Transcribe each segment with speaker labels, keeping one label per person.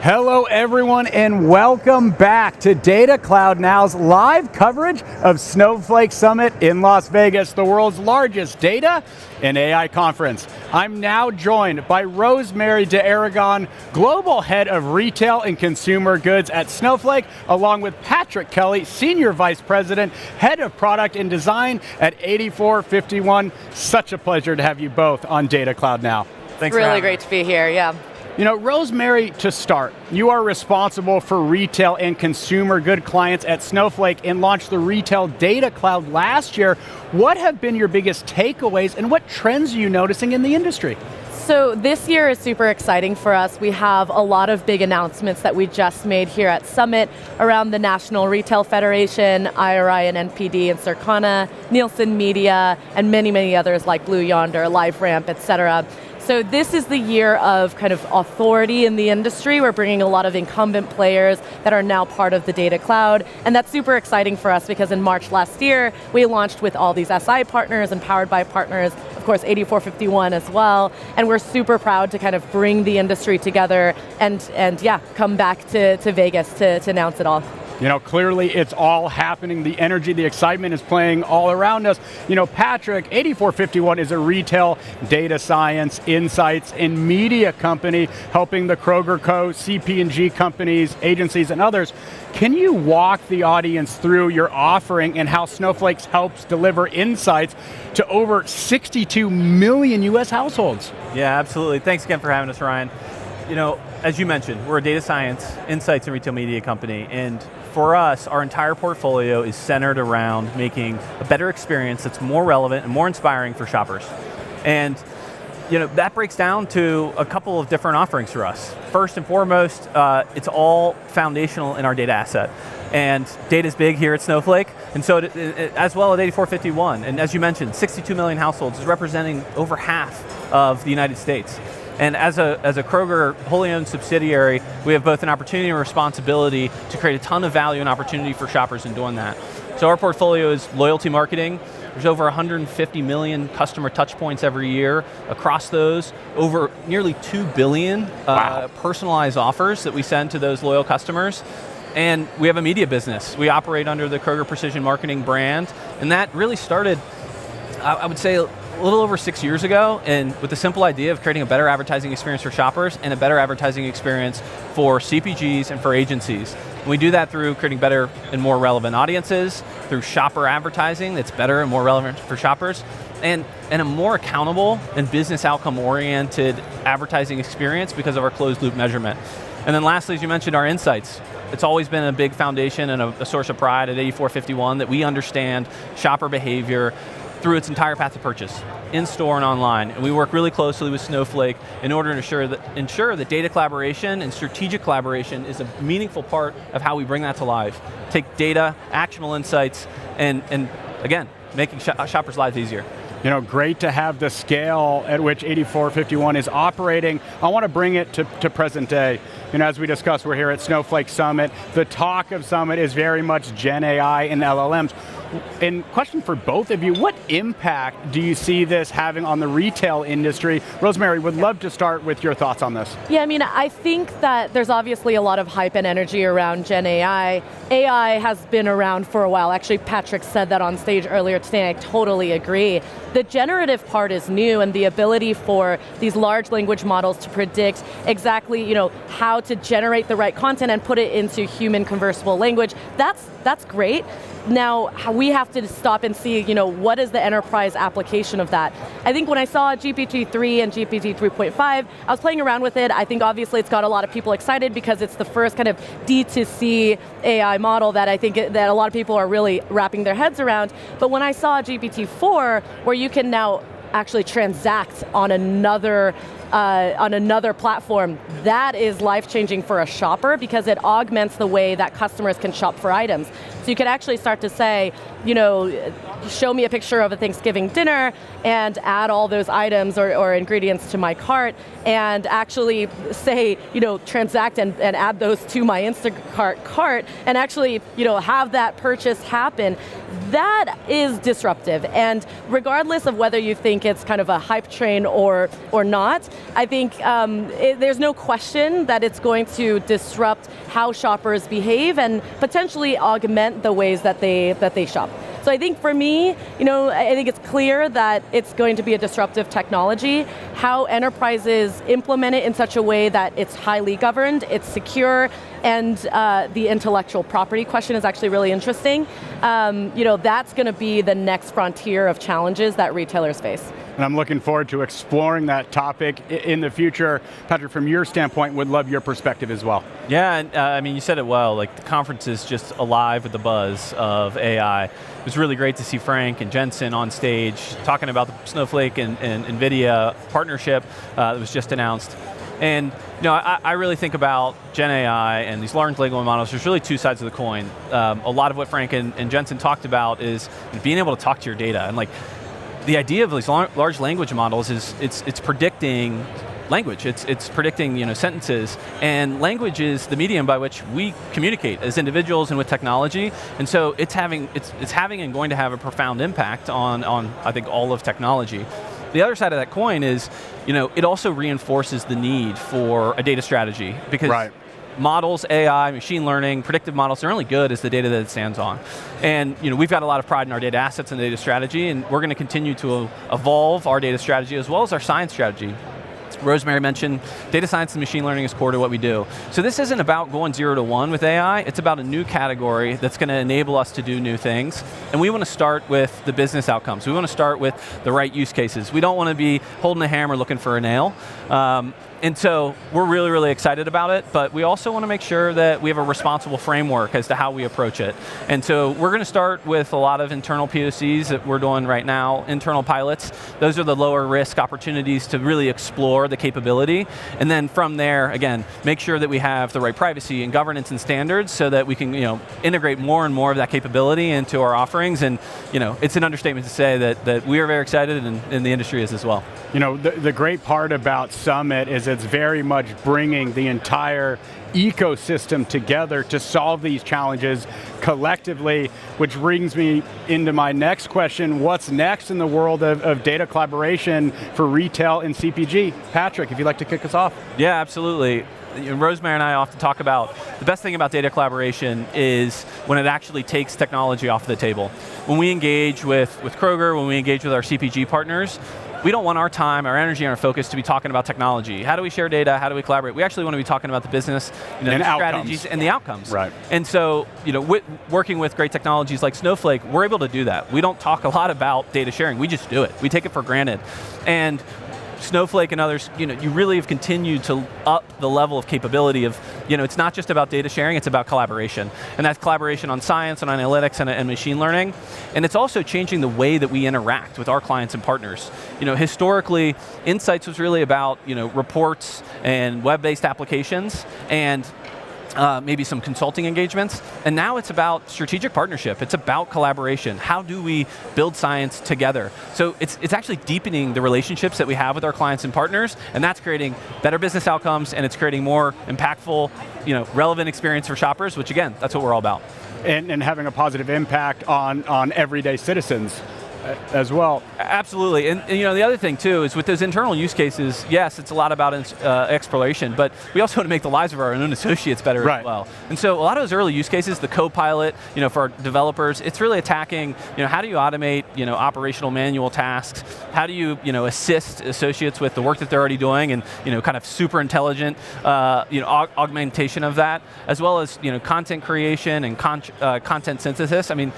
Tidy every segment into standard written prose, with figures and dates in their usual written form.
Speaker 1: Hello everyone and welcome back to Data Cloud Now's live coverage of Snowflake Summit in Las Vegas, the world's largest data and AI conference. I'm now joined by Rosemary DeAragon, Global Head of Retail and Consumer Goods at Snowflake, along with Patrick Kelly, Senior Vice President, Head of Product and Design at 8451. Such a pleasure to have you both on Data Cloud Now.
Speaker 2: Thanks. Really great to be here, yeah.
Speaker 1: You know, Rosemary, to start, you are responsible for retail and consumer good clients at Snowflake and launched the Retail Data Cloud last year. What have been your biggest takeaways and what trends are you noticing in the industry?
Speaker 2: So this year is super exciting for us. We have a lot of big announcements that we just made here at Summit around the National Retail Federation, IRI and NPD and Circana, Nielsen Media, and many, many others like Blue Yonder, LiveRamp, et cetera. So this is the year of kind of authority in the industry. We're bringing a lot of incumbent players that are now part of the Data Cloud, and that's super exciting for us because in March last year, we launched with all these SI partners and powered by partners, of course 8451 as well, and we're super proud to kind of bring the industry together and yeah, come back to Vegas to announce it all.
Speaker 1: You know, clearly it's all happening. The energy, the excitement is playing all around us. You know, Patrick, 8451 is a retail data science, insights, and media company helping the Kroger Co., CP&G companies, agencies, and others. Can you walk the audience through your offering and how Snowflake helps deliver insights to over 62 million US households?
Speaker 3: Yeah, absolutely. Thanks again for having us, Ryan. You know, as you mentioned, we're a data science, insights, and retail media company, and for us, our entire portfolio is centered around making a better experience that's more relevant and more inspiring for shoppers. And you know, that breaks down to a couple of different offerings for us. First and foremost, it's all foundational in our data asset. And data is big here at Snowflake, and so as well at 8451. And as you mentioned, 62 million households is representing over half of the United States. And as a Kroger wholly owned subsidiary, we have both an opportunity and responsibility to create a ton of value and opportunity for shoppers in doing that. So our portfolio is loyalty marketing. There's over 150 million customer touch points every year. Across those, over nearly 2 billion personalized offers that we send to those loyal customers. And we have a media business. We operate under the Kroger Precision Marketing brand, and that really started, I would say, a little over 6 years ago, and with the simple idea of creating a better advertising experience for shoppers and a better advertising experience for CPGs and for agencies. And we do that through creating better and more relevant audiences, through shopper advertising that's better and more relevant for shoppers, and a more accountable and business outcome oriented advertising experience because of our closed loop measurement. And then lastly, as you mentioned, our insights. It's always been a big foundation and a source of pride at 8451 that we understand shopper behavior through its entire path to purchase, in-store and online. And we work really closely with Snowflake in order to ensure that data collaboration and strategic collaboration is a meaningful part of how we bring that to life. Take data, actionable insights, and again, making shoppers' lives easier.
Speaker 1: You know, great to have the scale at which 8451 is operating. I want to bring it to present day. You know, as we discussed, we're here at Snowflake Summit. The talk of Summit is very much Gen AI and LLMs. And question for both of you, what impact do you see this having on the retail industry? Rosemary, would love to start with your thoughts on this.
Speaker 2: Yeah, I mean, I think that there's obviously a lot of hype and energy around Gen AI. AI has been around for a while. Actually, Patrick said that on stage earlier today, and I totally agree. The generative part is new, and the ability for these large language models to predict exactly, you know, how to generate the right content and put it into human conversable language, that's great. Now, we have to stop and see, you know, what is the enterprise application of that? I think when I saw GPT-3 and GPT 3.5, I was playing around with it. I think obviously it's got a lot of people excited because it's the first kind of D2C AI model that I think that a lot of people are really wrapping their heads around. But when I saw GPT-4, where you can now actually transact on another platform, that is life-changing for a shopper because it augments the way that customers can shop for items. So you could actually start to say, you know, show me a picture of a Thanksgiving dinner and add all those items or ingredients to my cart and actually say, you know, transact and add those to my Instacart cart and actually, you know, have that purchase happen. That is disruptive, and regardless of whether you think it's kind of a hype train or not, I think there's no question that it's going to disrupt how shoppers behave and potentially augment the ways that they shop. So I think for me, I think it's clear that it's going to be a disruptive technology. How enterprises implement it in such a way that it's highly governed, it's secure, and the intellectual property question is actually really interesting. That's going to be the next frontier of challenges that retailers face.
Speaker 1: And I'm looking forward to exploring that topic in the future. Patrick, from your standpoint, would love your perspective as well.
Speaker 3: Yeah, and you said it well, like the conference is just alive with the buzz of AI. It was really great to see Frank and Jensen on stage talking about the Snowflake and NVIDIA partnership that was just announced. And I really think about Gen AI and these large language models, there's really two sides of the coin. A lot of what Frank and Jensen talked about is being able to talk to your data. And like, the idea of these large language models is it's predicting language. It's predicting sentences, and language is the medium by which we communicate as individuals and with technology. And so it's having and going to have a profound impact on I think all of technology. The other side of that coin is it also reinforces the need for a data strategy, because
Speaker 1: right.
Speaker 3: Models, AI, machine learning, predictive models, they're only good as the data that it stands on. And we've got a lot of pride in our data assets and data strategy, and we're going to continue to evolve our data strategy as well as our science strategy. Rosemary mentioned data science and machine learning is core to what we do. So this isn't about going 0 to 1 with AI, it's about a new category that's going to enable us to do new things. And we want to start with the business outcomes. We want to start with the right use cases. We don't want to be holding a hammer looking for a nail. And so we're really, really excited about it, but we also want to make sure that we have a responsible framework as to how we approach it. And so we're going to start with a lot of internal POCs that we're doing right now, internal pilots. Those are the lower risk opportunities to really explore the capability. And then from there, again, make sure that we have the right privacy and governance and standards so that we can integrate more and more of that capability into our offerings. And it's an understatement to say that we are very excited, and the industry is as well.
Speaker 1: The great part about Summit is it's very much bringing the entire ecosystem together to solve these challenges collectively, which brings me into my next question. What's next in the world of data collaboration for retail and CPG? Patrick, if you'd like to kick us off.
Speaker 3: Yeah, absolutely. Rosemary and I often talk about the best thing about data collaboration is when it actually takes technology off the table. When we engage with Kroger, when we engage with our CPG partners, we don't want our time, our energy, and our focus to be talking about technology. How do we share data? How do we collaborate? We actually want to be talking about the business,
Speaker 1: and
Speaker 3: the
Speaker 1: strategies
Speaker 3: outcomes. And the outcomes.
Speaker 1: Right.
Speaker 3: And so, working with great technologies like Snowflake, we're able to do that. We don't talk a lot about data sharing. We just do it. We take it for granted. And Snowflake and others, you really have continued to up the level of capability of, it's not just about data sharing, it's about collaboration. And that's collaboration on science and analytics and machine learning. And it's also changing the way that we interact with our clients and partners. Historically, Insights was really about, reports and web-based applications and maybe some consulting engagements, and now it's about strategic partnership. It's about collaboration. How do we build science together? So it's actually deepening the relationships that we have with our clients and partners, and that's creating better business outcomes, and it's creating more impactful, relevant experience for shoppers, which again, that's what we're all about.
Speaker 1: And having a positive impact on everyday citizens as well.
Speaker 3: Absolutely, and the other thing too is with those internal use cases, yes, it's a lot about exploration, but we also want to make the lives of our own associates better
Speaker 1: right.
Speaker 3: as well. And so a lot of those early use cases, the co-pilot, for our developers, it's really attacking, how do you automate, operational manual tasks? How do you, assist associates with the work that they're already doing, and kind of super intelligent, augmentation of that, as well as content creation and content synthesis. I mean,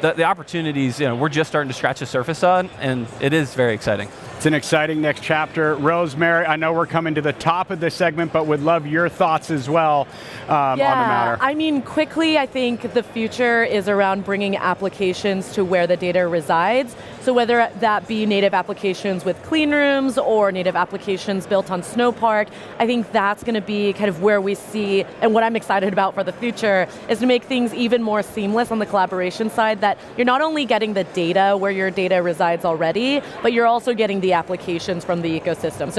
Speaker 3: the opportunities, we're just starting to scratch the surface on, and it is very exciting.
Speaker 1: It's an exciting next chapter. Rosemary, I know we're coming to the top of this segment, but would love your thoughts as well on the matter.
Speaker 2: I mean, quickly, I think the future is around bringing applications to where the data resides. So whether that be native applications with clean rooms or native applications built on Snowpark, I think that's going to be kind of where we see, and what I'm excited about for the future, is to make things even more seamless on the collaboration side, that you're not only getting the data where your data resides already, but you're also getting the applications from the ecosystem.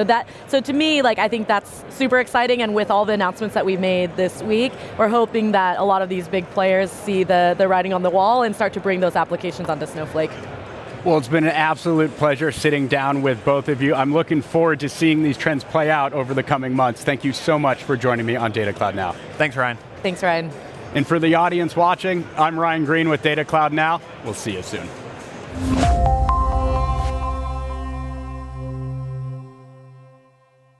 Speaker 2: So to me, I think that's super exciting, and with all the announcements that we made this week, we're hoping that a lot of these big players see the writing on the wall and start to bring those applications onto Snowflake.
Speaker 1: Well, it's been an absolute pleasure sitting down with both of you. I'm looking forward to seeing these trends play out over the coming months. Thank you so much for joining me on Data Cloud Now.
Speaker 3: Thanks, Ryan.
Speaker 2: Thanks, Ryan.
Speaker 1: And for the audience watching, I'm Ryan Green with Data Cloud Now. We'll see you soon.